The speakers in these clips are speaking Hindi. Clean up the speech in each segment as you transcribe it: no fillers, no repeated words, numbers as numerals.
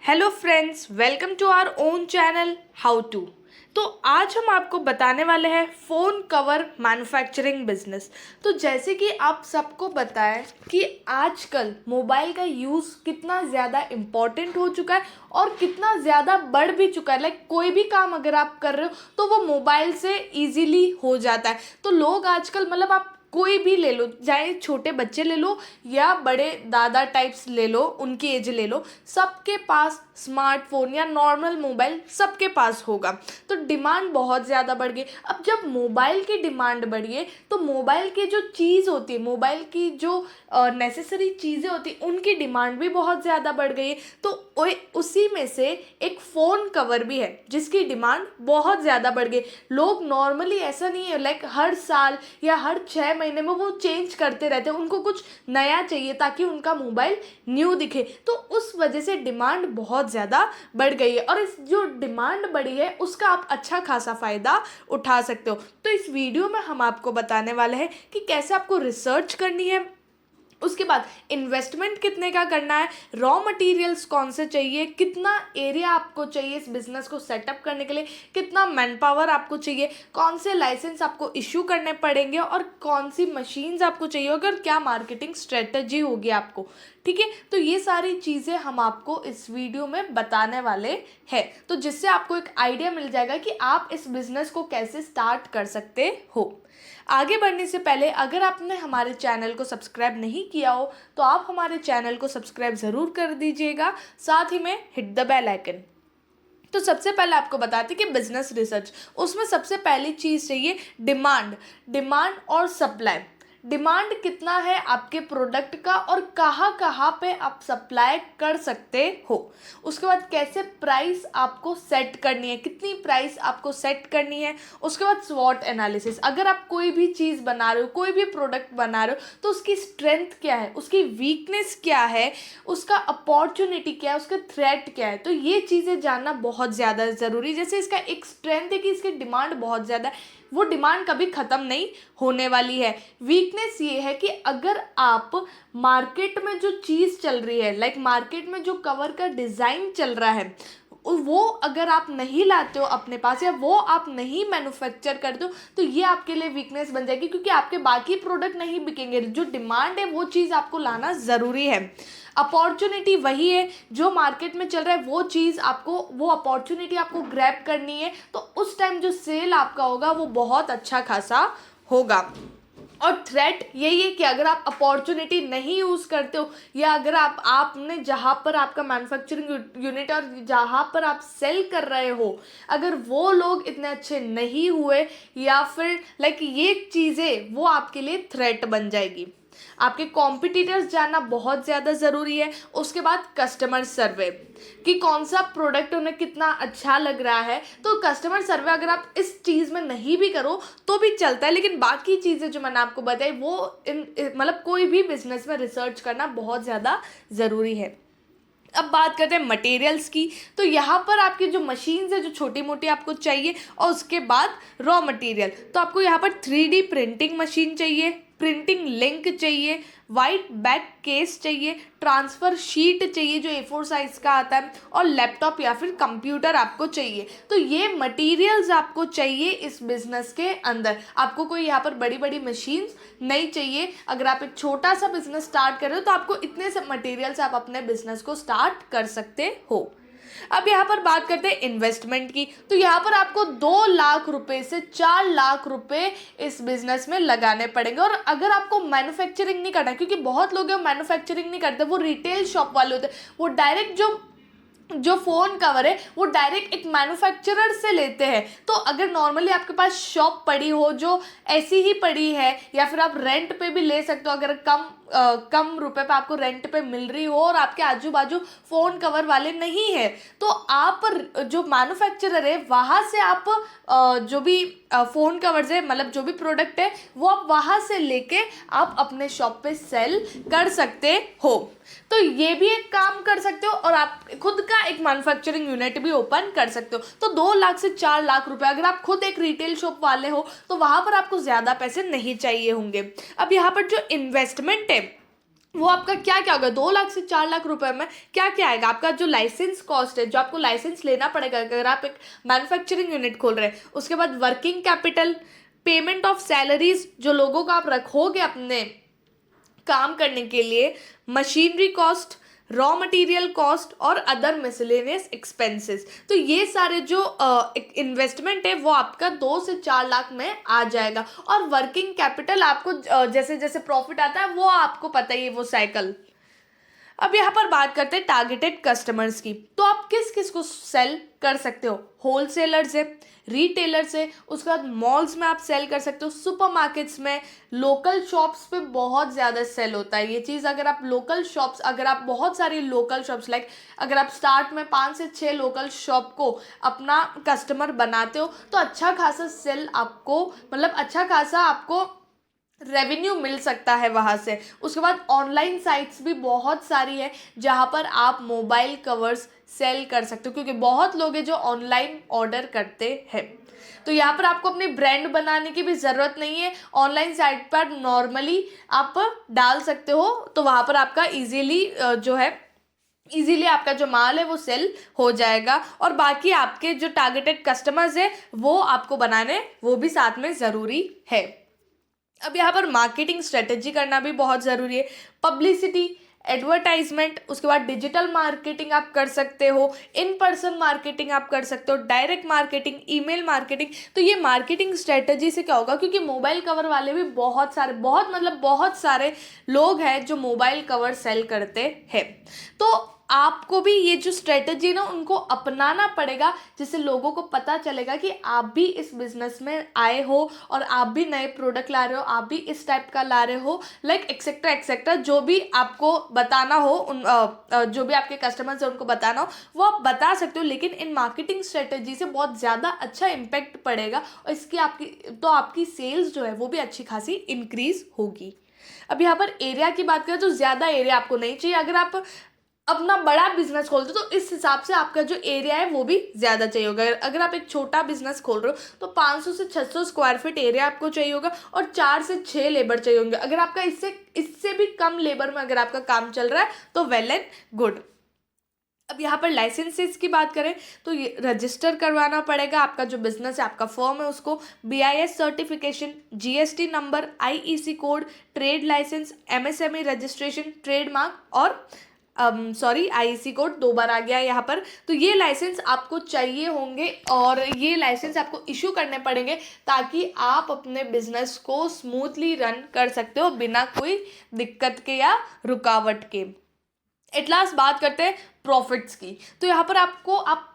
Hello friends, welcome to our own channel how to. तो आज हम आपको बताने वाले हैं फ़ोन कवर मैन्युफैक्चरिंग बिजनेस। तो जैसे कि आप सबको बताएं कि आजकल मोबाइल का यूज़ कितना ज़्यादा इम्पॉर्टेंट हो चुका है और कितना ज़्यादा बढ़ भी चुका है। लाइक कोई भी काम अगर आप कर रहे हो तो वो मोबाइल से इजीली हो जाता है। तो लोग आजकल मतलब आप कोई भी ले लो, चाहे छोटे बच्चे ले लो या बड़े दादा टाइप्स ले लो, उनकी एज ले लो, सबके पास स्मार्टफोन या नॉर्मल मोबाइल सबके पास होगा। तो डिमांड बहुत ज़्यादा बढ़ गई। अब जब मोबाइल की डिमांड बढ़ी है तो मोबाइल की जो चीज़ होती है, मोबाइल की जो नेसेसरी चीज़ें होती हैं, उनकी डिमांड भी बहुत ज़्यादा बढ़ गई है। तो उसी में से एक फ़ोन कवर भी है जिसकी डिमांड बहुत ज़्यादा बढ़ गई। लोग नॉर्मली ऐसा नहीं है लाइक हर साल या हर 6 महीने में वो चेंज करते रहते हैं, उनको कुछ नया चाहिए ताकि उनका मोबाइल न्यू दिखे। तो उस वजह से डिमांड बहुत ज़्यादा बढ़ गई है और इस जो डिमांड बढ़ी है उसका आप अच्छा खासा फ़ायदा उठा सकते हो। तो इस वीडियो में हम आपको बताने वाले हैं कि कैसे आपको रिसर्च करनी है, उसके बाद इन्वेस्टमेंट कितने का करना है, रॉ मटेरियल्स कौन से चाहिए, कितना एरिया आपको चाहिए इस बिज़नेस को सेटअप करने के लिए, कितना मैन पावर आपको चाहिए, कौन से लाइसेंस आपको इशू करने पड़ेंगे और कौन सी मशीन्स आपको चाहिए होगी और क्या मार्केटिंग स्ट्रेटजी होगी आपको। ठीक है, तो ये सारी चीज़ें हम आपको इस वीडियो में बताने वाले हैं, तो जिससे आपको एक आइडिया मिल जाएगा कि आप इस बिज़नेस को कैसे स्टार्ट कर सकते हो। आगे बढ़ने से पहले अगर आपने हमारे चैनल को सब्सक्राइब नहीं किया हो तो आप हमारे चैनल को सब्सक्राइब ज़रूर कर दीजिएगा, साथ ही में हिट द बेल आइकन। तो सबसे पहले आपको बताते हैं कि बिजनेस रिसर्च, उसमें सबसे पहली चीज़ चाहिए डिमांड और सप्लाई। डिमांड कितना है आपके प्रोडक्ट का और कहाँ कहाँ पे आप सप्लाई कर सकते हो। उसके बाद कैसे प्राइस आपको सेट करनी है, कितनी प्राइस आपको सेट करनी है। उसके बाद स्वॉट एनालिसिस, अगर आप कोई भी चीज़ बना रहे हो, कोई भी प्रोडक्ट बना रहे हो तो उसकी स्ट्रेंथ क्या है, उसकी वीकनेस क्या है, उसका अपॉर्चुनिटी क्या है, उसका थ्रेट क्या है। तो ये चीज़ें जानना बहुत ज़्यादा ज़रूरी है। जैसे इसका एक स्ट्रेंथ है कि इसकी डिमांड बहुत ज़्यादा है, वो डिमांड कभी ख़त्म नहीं होने वाली है। वीकनेस ये है कि अगर आप मार्केट में जो चीज़ चल रही है, लाइक मार्केट में जो कवर का डिज़ाइन चल रहा है, वो अगर आप नहीं लाते हो अपने पास या वो आप नहीं मैन्युफैक्चर करते हो तो ये आपके लिए वीकनेस बन जाएगी, क्योंकि आपके बाकी प्रोडक्ट नहीं बिकेंगे। जो डिमांड है वो चीज़ आपको लाना ज़रूरी है। अपॉर्चुनिटी वही है जो मार्केट में चल रहा है, वो चीज़ आपको, वो अपॉर्चुनिटी आपको ग्रैब करनी है। तो उस टाइम जो सेल आपका होगा वो बहुत अच्छा खासा होगा। और थ्रेट यही है कि अगर आप अपॉर्चुनिटी नहीं यूज़ करते हो या अगर आपने जहाँ पर आपका मैन्युफैक्चरिंग यूनिट और जहाँ पर आप सेल कर रहे हो, अगर वो लोग इतने अच्छे नहीं हुए या फिर लाइक ये चीज़ें वो आपके लिए थ्रेट बन जाएगी। आपके कॉम्पिटिटर्स जानना बहुत ज़्यादा ज़रूरी है। उसके बाद कस्टमर सर्वे, कि कौन सा प्रोडक्ट उन्हें कितना अच्छा लग रहा है। तो कस्टमर सर्वे अगर आप इस चीज़ में नहीं भी करो तो भी चलता है, लेकिन बाकी चीज़ें जो मैंने आपको बताई वो मतलब कोई भी बिजनेस में रिसर्च करना बहुत ज़्यादा ज़रूरी है। अब बात करते हैं मटेरियल्स की। तो यहाँ पर आपकी जो मशीन्स है जो छोटी मोटी आपको चाहिए, और उसके बाद रॉ मटेरियल। तो आपको यहाँ पर 3D प्रिंटिंग मशीन चाहिए, प्रिंटिंग लिंक चाहिए, वाइट बैक केस चाहिए, ट्रांसफ़र शीट चाहिए जो A4 साइज़ का आता है, और लैपटॉप या फिर कंप्यूटर आपको चाहिए। तो ये मटेरियल्स आपको चाहिए इस बिज़नेस के अंदर। आपको कोई यहाँ पर बड़ी बड़ी मशीन्स नहीं चाहिए। अगर आप एक छोटा सा बिज़नेस स्टार्ट कर रहे हो तो आपको इतने से मटेरियल से आप अपने बिज़नेस को स्टार्ट कर सकते हो। अब यहाँ पर बात करते हैं इन्वेस्टमेंट की। तो यहाँ पर आपको 2 लाख रुपए से 4 लाख रुपए इस बिजनेस में लगाने पड़ेंगे। और अगर आपको मैन्युफैक्चरिंग नहीं करना, क्योंकि बहुत लोग मैन्युफैक्चरिंग नहीं करते, वो रिटेल शॉप वाले होते हैं, वो डायरेक्ट जो फ़ोन कवर है वो डायरेक्ट एक मैन्युफैक्चरर से लेते हैं। तो अगर नॉर्मली आपके पास शॉप पड़ी हो जो ऐसी ही पड़ी है, या फिर आप रेंट पे भी ले सकते हो, अगर कम रुपए पे आपको रेंट पे मिल रही हो और आपके आजू बाजू फ़ोन कवर वाले नहीं है, तो आप जो मैन्युफैक्चरर है वहाँ से आप जो भी फ़ोन कवर्स है, मतलब जो भी प्रोडक्ट है वो आप वहाँ से लेके आप अपने शॉप पे सेल कर सकते हो। तो ये भी एक काम कर सकते हो और आप खुद का एक मैन्युफैक्चरिंग यूनिट भी ओपन कर सकते हो। तो 2 लाख से 4 लाख रुपए, अगर आप खुद एक रिटेल शॉप वाले हो तो वहाँ पर आपको ज़्यादा पैसे नहीं चाहिए होंगे। अब यहाँ पर जो इन्वेस्टमेंट है वो आपका क्या क्या होगा, 2 लाख से 4 लाख रुपए में क्या क्या आएगा। आपका जो लाइसेंस कॉस्ट है, जो आपको लाइसेंस लेना पड़ेगा अगर आप एक मैन्युफैक्चरिंग यूनिट खोल रहे हैं, उसके बाद working capital, payment of salaries जो लोगों को आप रखोगे अपने काम करने के लिए, machinery cost, raw material cost और अदर मिसलेनियस एक्सपेंसेस। तो ये सारे जो इन्वेस्टमेंट है वो आपका 2 से 4 लाख में आ जाएगा। और वर्किंग कैपिटल आपको जैसे जैसे प्रॉफिट आता है वो आपको पता ही है, वो साइकिल। अब यहाँ पर बात करते हैं टारगेटेड कस्टमर्स की। तो आप किस किस को सेल कर सकते हो, होलसेलर्स है, रिटेलर्स है, उसके बाद मॉल्स में आप सेल कर सकते हो, सुपरमार्केट्स में, लोकल शॉप्स पे बहुत ज़्यादा सेल होता है ये चीज़। अगर आप लोकल शॉप्स, अगर आप बहुत सारी लोकल शॉप्स लाइक अगर आप स्टार्ट में 5 से 6 लोकल शॉप को अपना कस्टमर बनाते हो तो अच्छा खासा सेल आपको, मतलब अच्छा खासा आपको रेवेन्यू मिल सकता है वहाँ से। उसके बाद ऑनलाइन साइट्स भी बहुत सारी है जहाँ पर आप मोबाइल कवर्स सेल कर सकते हो, क्योंकि बहुत लोग हैं जो ऑनलाइन ऑर्डर करते हैं। तो यहाँ पर आपको अपनी ब्रांड बनाने की भी ज़रूरत नहीं है, ऑनलाइन साइट पर नॉर्मली आप डाल सकते हो, तो वहाँ पर आपका इजीली आपका जो माल है वो सेल हो जाएगा। और बाकी आपके जो टारगेटेड कस्टमर्स है वो आपको बनाने, वो भी साथ में ज़रूरी है। अब यहाँ पर मार्केटिंग स्ट्रेटेजी करना भी बहुत ज़रूरी है, पब्लिसिटी, एडवर्टाइजमेंट, उसके बाद डिजिटल मार्केटिंग आप कर सकते हो, इन पर्सन मार्केटिंग आप कर सकते हो, डायरेक्ट मार्केटिंग, ईमेल मार्केटिंग। तो ये मार्केटिंग स्ट्रेटेजी से क्या होगा, क्योंकि मोबाइल कवर वाले भी बहुत सारे लोग हैं जो मोबाइल कवर सेल करते हैं। तो आपको भी ये जो स्ट्रेटजी ना उनको अपनाना पड़ेगा, जिससे लोगों को पता चलेगा कि आप भी इस बिजनेस में आए हो और आप भी नए प्रोडक्ट ला रहे हो, आप भी इस टाइप का ला रहे हो, लाइक एक्सेट्रा एक्सेट्रा। जो भी आपको बताना हो जो भी आपके कस्टमर्स हैं उनको बताना हो वो आप बता सकते हो, लेकिन इन मार्केटिंग स्ट्रेटजी से बहुत ज़्यादा अच्छा इम्पैक्ट पड़ेगा और इसकी आपकी सेल्स जो है वो भी अच्छी खासी इंक्रीज होगी। अब यहाँ पर एरिया की बात करें तो ज़्यादा एरिया आपको नहीं चाहिए। अगर आप अपना बड़ा बिजनेस खोलते हो तो इस हिसाब से आपका जो एरिया है वो भी ज़्यादा चाहिए होगा। अगर आप एक छोटा बिजनेस खोल रहे हो तो 500 से 600 स्क्वायर फीट एरिया आपको चाहिए होगा और 4 से 6 लेबर चाहिए होंगे। अगर आपका इससे भी कम लेबर में अगर आपका काम चल रहा है तो वेल एंड गुड। अब यहाँ पर लाइसेंसेस की बात करें तो ये रजिस्टर करवाना पड़ेगा, आपका जो बिजनेस है, आपका फर्म है, उसको BIS certification, GST number, IEC code, trade licence, MSME registration, trademark और IEC कोड 2 बार आ गया यहाँ पर। तो ये लाइसेंस आपको चाहिए होंगे और ये लाइसेंस आपको इशू करने पड़ेंगे ताकि आप अपने बिजनेस को स्मूथली रन कर सकते हो बिना कोई दिक्कत के या रुकावट के। एट लास्ट बात करते हैं प्रॉफिट्स की। तो यहाँ पर आप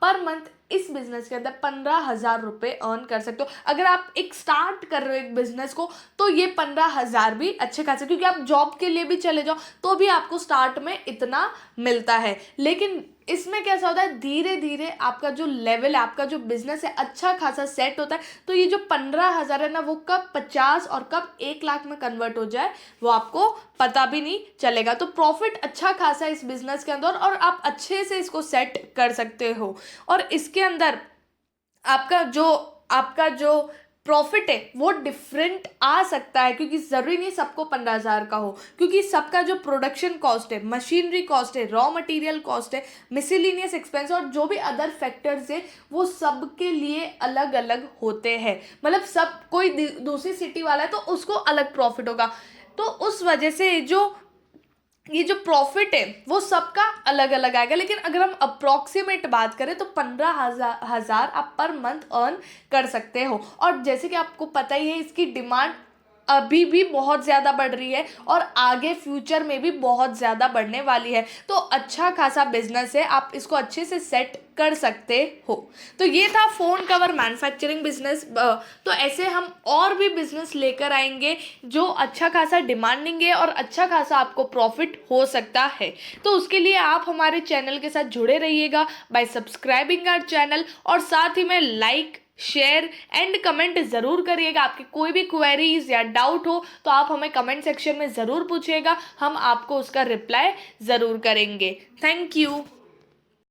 पर मंथ इस बिजनेस के अंदर 15,000 रुपये अर्न कर सकते हो। अगर आप एक स्टार्ट कर रहे हो एक बिजनेस को तो ये 15,000 भी अच्छे खासे, क्योंकि आप जॉब के लिए भी चले जाओ तो भी आपको स्टार्ट में इतना मिलता है। लेकिन इसमें कैसा होता है, धीरे धीरे आपका जो लेवल है, आपका जो बिजनेस है अच्छा खासा सेट होता है। तो ये जो 15,000 है ना वो कब 50 और कब 1 लाख में कन्वर्ट हो जाए वो आपको पता भी नहीं चलेगा। तो प्रॉफिट अच्छा खासा है इस बिजनेस के अंदर और आप अच्छे से इसको सेट कर सकते हो। और इसके अंदर आपका जो प्रॉफिट है वो डिफरेंट आ सकता है, क्योंकि ज़रूरी नहीं सबको 15,000 का हो, क्योंकि सबका जो प्रोडक्शन कॉस्ट है, मशीनरी कॉस्ट है, रॉ मटेरियल कॉस्ट है, मिसलेनियस एक्सपेंस और जो भी अदर फैक्टर्स है वो सबके लिए अलग अलग होते हैं। मतलब सब कोई दूसरी सिटी वाला है तो उसको अलग प्रॉफिट होगा, तो उस वजह से ये जो प्रॉफिट है वो सबका अलग अलग आएगा। लेकिन अगर हम अप्रॉक्सीमेट बात करें तो 15,000 आप पर मंथ अर्न कर सकते हो। और जैसे कि आपको पता ही है इसकी डिमांड अभी भी बहुत ज़्यादा बढ़ रही है और आगे फ्यूचर में भी बहुत ज़्यादा बढ़ने वाली है। तो अच्छा खासा बिजनेस है, आप इसको अच्छे से सेट कर सकते हो। तो ये था फ़ोन कवर मैन्युफैक्चरिंग बिजनेस। तो ऐसे हम और भी बिजनेस लेकर आएंगे जो अच्छा खासा डिमांडिंग है और अच्छा खासा आपको प्रॉफिट हो सकता है। तो उसके लिए आप हमारे चैनल के साथ जुड़े रहिएगा बाय सब्सक्राइबिंग आवर चैनल, और साथ ही में लाइक, शेयर एंड कमेंट ज़रूर करिएगा। आपकी कोई भी क्वेरीज या डाउट हो तो आप हमें कमेंट सेक्शन में ज़रूर पूछिएगा, हम आपको उसका रिप्लाई ज़रूर करेंगे। Thank you.